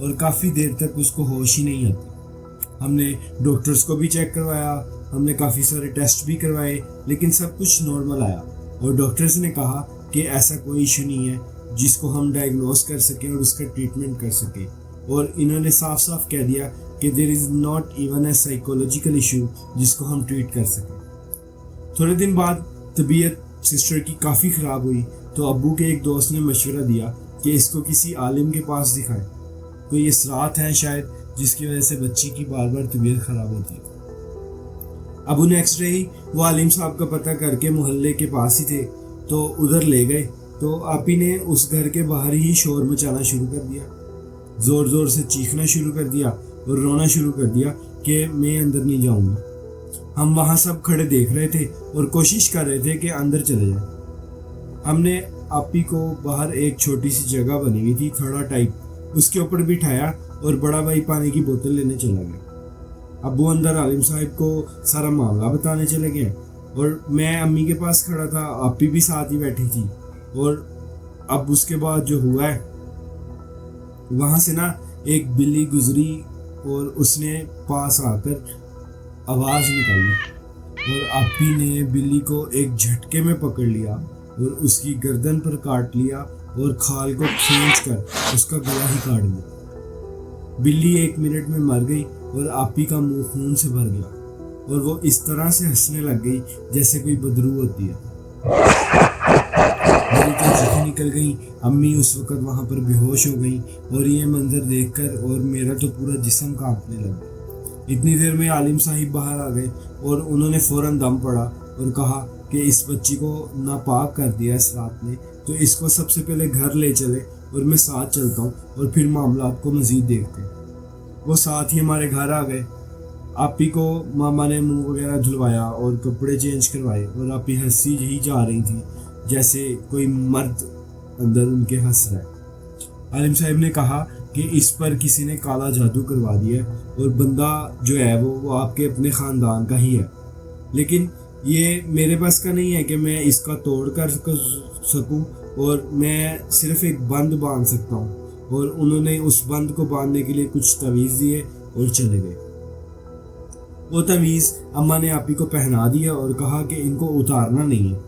اور کافی دیر تک اس کو ہوش ہی نہیں آتی. ہم نے ڈاکٹرز کو بھی چیک کروایا, ہم نے کافی سارے ٹیسٹ بھی کروائے, لیکن سب کچھ نارمل آیا. اور ڈاکٹرز نے کہا کہ ایسا کوئی ایشو نہیں ہے جس کو ہم ڈائگنوز کر سکیں اور اس کا ٹریٹمنٹ کر سکیں. اور انہوں نے صاف صاف کہہ دیا کہ there is not even a psychological issue جس کو ہم ٹریٹ کر سکیں. تھوڑے دن بعد طبیعت سسٹر کی کافی خراب ہوئی تو ابو کے ایک دوست نے مشورہ دیا کہ اس کو کسی عالم کے پاس دکھائیں, کوئی اثرات ہیں شاید جس کی وجہ سے بچی کی بار بار طبیعت خراب ہوتی ہے. ابو نیکسٹ ڈے ہی وہ عالم صاحب کا پتہ کر کے محلے کے پاس ہی تھے تو ادھر لے گئے. تو آپی نے اس گھر کے باہر ہی شور مچانا شروع کر دیا, زور زور سے چیخنا شروع کر دیا اور رونا شروع کر دیا کہ میں اندر نہیں جاؤں گا. ہم وہاں سب کھڑے دیکھ رہے تھے اور کوشش کر رہے تھے کہ اندر چلے جائیں. ہم نے آپی کو باہر ایک چھوٹی سی جگہ بنی ہوئی تھی تھوڑا ٹائپ, اس کے اوپر بٹھایا اور بڑا بھائی پانی کی بوتل لینے چلا گیا. ابو اندر عالم صاحب کو سارا معاملہ بتانے چلے گئے اور میں امی کے پاس کھڑا تھا, آپی بھی ساتھ ہی بیٹھی تھی. اور اب اس کے بعد جو ہوا ہے, وہاں سے نا ایک بلی گزری اور اس نے پاس آ کر آواز نکالی اور آپی نے بلی کو ایک جھٹکے میں پکڑ لیا اور اس کی گردن پر کاٹ لیا اور کھال کو کھینچ کر اس کا گلا ہی کاٹ دیا. بلی 1 منٹ میں مر گئی اور آپی کا منہ خون سے بھر گیا اور وہ اس طرح سے ہنسنے لگ گئی جیسے کوئی بدرو ہوتی ہے. میری تو چیخیں نکل گئیں. امی اس وقت وہاں پر بے ہوش ہو گئیں اور یہ منظر دیکھ کر اور میرا تو پورا جسم کانپنے لگا. اتنی دیر میں عالم صاحب باہر آ گئے اور انہوں نے فوراً دم پڑا اور کہا کہ اس بچی کو ناپاک کر دیا اس رات نے, تو اس کو سب سے پہلے گھر لے چلے اور میں ساتھ چلتا ہوں اور پھر معاملات کو مزید دیکھتے ہیں. وہ ساتھ ہی ہمارے گھر آ گئے. آپی کو ماما نے منہ وغیرہ دھلوایا اور کپڑے چینج کروائے اور آپی ہنسی ہی جا رہی تھی جیسے کوئی مرد اندر ان کے ہنس رہا ہے. عالم صاحب نے کہا کہ اس پر کسی نے کالا جادو کروا دیا اور بندہ جو ہے وہ آپ کے اپنے خاندان کا ہی ہے, لیکن یہ میرے بس کا نہیں ہے کہ میں اس کا توڑ کر سکوں اور میں صرف ایک بند باندھ سکتا ہوں. اور انہوں نے اس بند کو باندھنے کے لیے کچھ تعویذ دیے اور چلے گئے. وہ تعویذ اماں نے آپی کو پہنا دیا اور کہا کہ ان کو اتارنا نہیں ہے.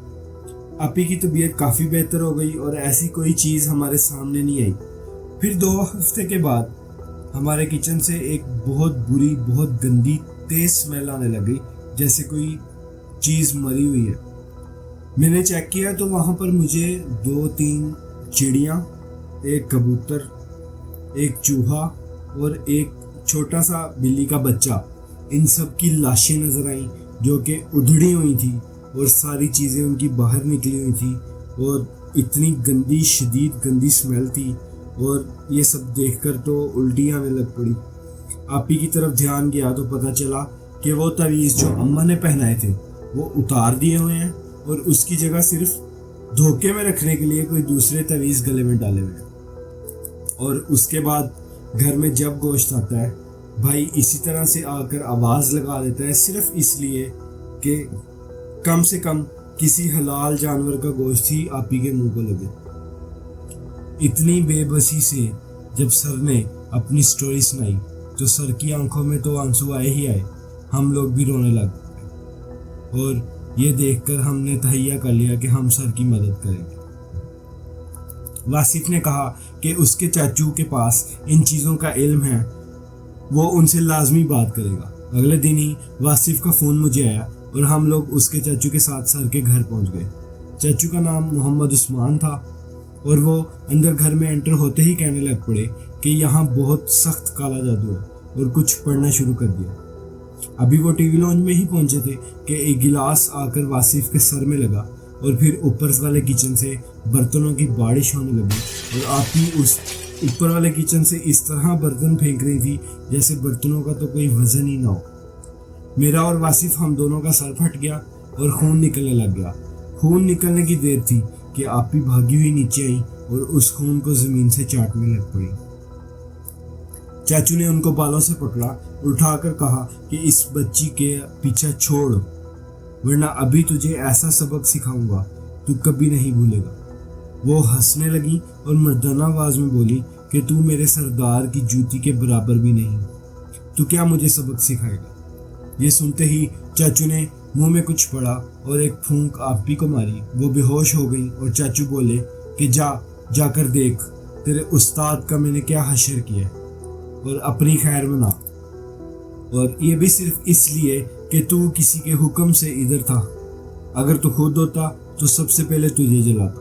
آپی کی طبیعت کافی بہتر ہو گئی اور ایسی کوئی چیز ہمارے سامنے نہیں آئی. پھر 2 ہفتے کے بعد ہمارے کچن سے ایک بہت بری, بہت گندی, تیز سمیل آنے لگی جیسے کوئی چیز مری ہوئی ہے. میں نے چیک کیا تو وہاں پر مجھے 2-3 چڑیاں, ایک کبوتر, ایک چوہا اور ایک چھوٹا سا بلی کا بچہ, ان سب کی لاشیں نظر آئیں جو کہ ادھڑی ہوئی تھیں اور ساری چیزیں ان کی باہر نکلی ہوئی تھیں اور اتنی گندی, شدید گندی سمیل تھی. اور یہ سب دیکھ کر تو الٹی آنے لگ پڑی. آپی کی طرف دھیان گیا تو پتہ چلا کہ وہ تعویذ جو اماں نے پہنائے تھے وہ اتار دیے ہوئے ہیں اور اس کی جگہ صرف دھوکے میں رکھنے کے لیے کوئی دوسرے تعویذ گلے میں ڈالے ہوئے ہیں. اور اس کے بعد گھر میں جب گوشت آتا ہے بھائی اسی طرح سے آ کر آواز لگا دیتا ہے, صرف اس لیے کہ کم سے کم کسی حلال جانور کا گوشت ہی آپی کے منہ کو لگے. اتنی بے بسی سے جب سر نے اپنی سٹوری سنائی تو سر کی آنکھوں میں تو آنسو آئے ہی آئے. ہم لوگ بھی رونے لگ گئے اور یہ دیکھ کر ہم نے تہیہ کر لیا کہ ہم سر کی مدد کریں گے. واصف نے کہا کہ اس کے چاچو کے پاس ان چیزوں کا علم ہے, وہ ان سے لازمی بات کرے گا. اگلے دن ہی واصف کا فون مجھے آیا اور ہم لوگ اس کے چاچو کے ساتھ سر کے گھر پہنچ گئے. چاچو کا نام محمد عثمان تھا اور وہ اندر گھر میں انٹر ہوتے ہی کہنے لگ پڑے کہ یہاں بہت سخت کالا جادو ہے اور کچھ پڑھنا شروع کر دیا. ابھی وہ ٹی وی لانج میں ہی پہنچے تھے کہ ایک گلاس آ کر واصف کے سر میں لگا اور پھر اوپر والے کچن سے برتنوں کی بارش ہونے لگی اور آپی اس اوپر والے کچن سے اس طرح برتن پھینک رہی تھی جیسے برتنوں کا تو کوئی وزن ہی نہ ہو. میرا اور واصف ہم دونوں کا سر پھٹ گیا اور خون نکلنے لگ گیا. خون نکلنے کی دیر تھی کہ آپی بھاگی ہوئی نیچے آئی اور اس خون کو زمین سے چاٹنے لگ پڑی. چاچو نے ان کو بالوں سے پکڑا, اٹھا کر کہا کہ اس بچی کے پیچھا چھوڑ ورنہ ابھی تجھے ایسا سبق سکھاؤں گا تو کبھی نہیں بھولے گا. وہ ہنسنے لگی اور مردانہ آواز میں بولی کہ تو میرے سردار کی جوتی کے برابر بھی نہیں، تو کیا مجھے سبق سکھائے گا؟ یہ سنتے ہی چاچو نے منہ میں کچھ پڑا اور ایک پھونک آپی کو ماری۔ وہ بے ہوش ہو گئی اور چاچو بولے کہ جا کر دیکھ تیرے استاد کا میں نے کیا حشر کیا اور اپنی خیر منا، اور یہ بھی صرف اس لیے کہ تو کسی کے حکم سے ادھر تھا، اگر تو خود ہوتا تو سب سے پہلے تجھے جلاتا۔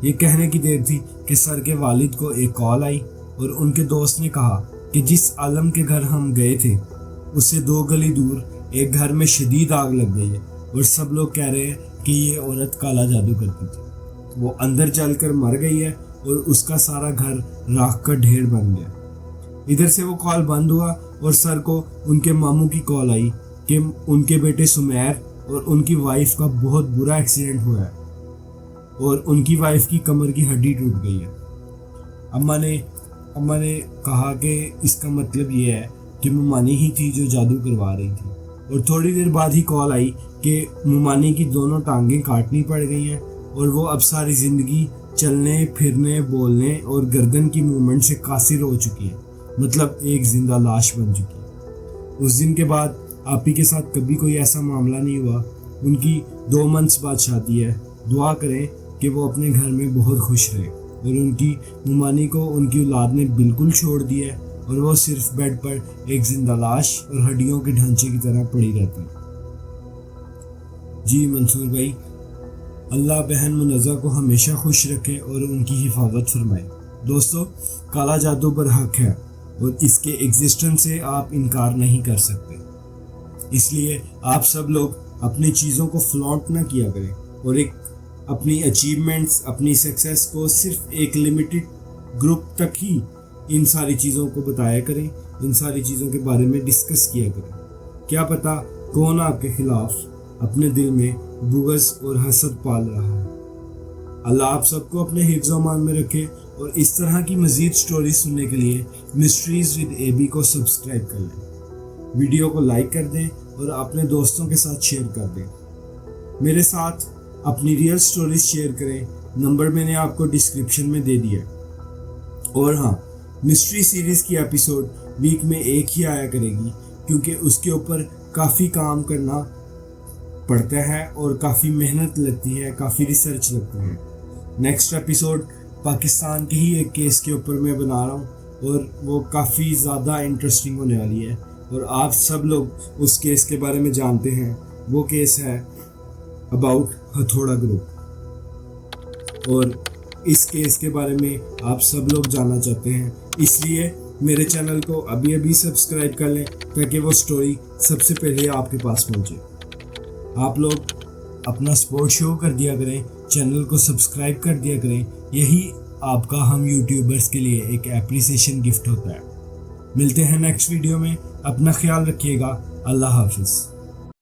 یہ کہنے کی دیر تھی کہ سر کے والد کو ایک کال آئی اور ان کے دوست نے کہا کہ جس عالم کے گھر ہم گئے تھے اس سے 2 گلی دور ایک گھر میں شدید آگ لگ گئی ہے، اور سب لوگ کہہ رہے ہیں کہ یہ عورت کالا جادو کرتی تھی، وہ اندر چل کر مر گئی ہے اور اس کا سارا گھر راکھ کا ڈھیر بن گیا۔ ادھر سے وہ کال بند ہوا اور سر کو ان کے ماموں کی کال آئی کہ ان کے بیٹے سمیر اور ان کی وائف کا بہت برا ایکسیڈنٹ ہوا ہے اور ان کی وائف کی کمر کی ہڈی ٹوٹ گئی ہے۔ اماں نے کہا کہ اس کا مطلب یہ ہے کہ ممانی ہی تھی جو جادو کروا رہی تھی، اور تھوڑی دیر بعد ہی کال آئی کہ ممانی کی دونوں ٹانگیں کاٹنی پڑ گئی ہیں اور وہ اب ساری زندگی چلنے پھرنے بولنے اور گردن کی موومنٹ سے قاصر ہو چکی ہے، مطلب ایک زندہ لاش بن چکی ہے۔ اس دن کے بعد آپی کے ساتھ کبھی کوئی ایسا معاملہ نہیں ہوا۔ ان کی 2 منتھ بعد شادی ہے۔ دعا کریں کہ وہ اپنے گھر میں بہت خوش رہے، اور ان کی ممانی کو ان کی اولاد نے بالکل چھوڑ دیا ہے اور وہ صرف بیڈ پر ایک زندہ لاش اور ہڈیوں کے ڈھانچے کی طرح پڑی رہتی ہے۔ جی منصور بھائی، اللہ بہن منزہ کو ہمیشہ خوش رکھے اور ان کی حفاظت فرمائے۔ دوستو، کالا جادو برحق ہے اور اس کے ایگزسٹنس سے آپ انکار نہیں کر سکتے، اس لیے آپ سب لوگ اپنی چیزوں کو فلانٹ نہ کیا کریں اور اپنی اچیومنٹس، اپنی سکسیس کو صرف ایک لمیٹڈ گروپ تک ہی ان ساری چیزوں کو بتایا کریں، ان ساری چیزوں کے بارے میں ڈسکس کیا کریں۔ کیا پتہ کون آپ کے خلاف اپنے دل میں بغض اور حسد پال رہا ہے۔ اللہ آپ سب کو اپنے حفظ و امان میں رکھے، اور اس طرح کی مزید سٹوریز سننے کے لیے مسٹریز ود AB کو سبسکرائب کر لیں، ویڈیو کو لائک کر دیں اور اپنے دوستوں کے ساتھ شیئر کر دیں۔ میرے ساتھ اپنی ریئل سٹوریز شیئر کریں، نمبر میں نے آپ کو ڈسکرپشن میں دے دیا۔ اور ہاں، مسٹری سیریز کی ایپیسوڈ ویک میں ایک ہی آیا کرے گی، کیونکہ اس کے اوپر کافی کام کرنا پڑتا ہے اور کافی محنت لگتی ہے، کافی ریسرچ لگتا ہے۔ نیکسٹ ایپیسوڈ پاکستان کے ہی ایک کیس کے اوپر میں بنا رہا ہوں، اور وہ کافی زیادہ انٹرسٹنگ ہونے والی ہے، اور آپ سب لوگ اس کیس کے بارے میں جانتے ہیں۔ وہ کیس ہے اباؤٹ ہتھوڑا گروپ، اور اس کیس کے بارے میں آپ سب لوگ جاننا چاہتے ہیں، اس لیے میرے چینل کو ابھی سبسکرائب کر لیں تاکہ وہ سٹوری سب سے پہلے آپ کے پاس پہنچے۔ آپ لوگ اپنا سپورٹ شو کر دیا کریں، چینل کو سبسکرائب کر دیا کریں، یہی آپ کا ہم یوٹیوبرز کے لیے ایک اپریسیشن گفٹ ہوتا ہے۔ ملتے ہیں نیکسٹ ویڈیو میں، اپنا خیال رکھیے گا، اللہ حافظ۔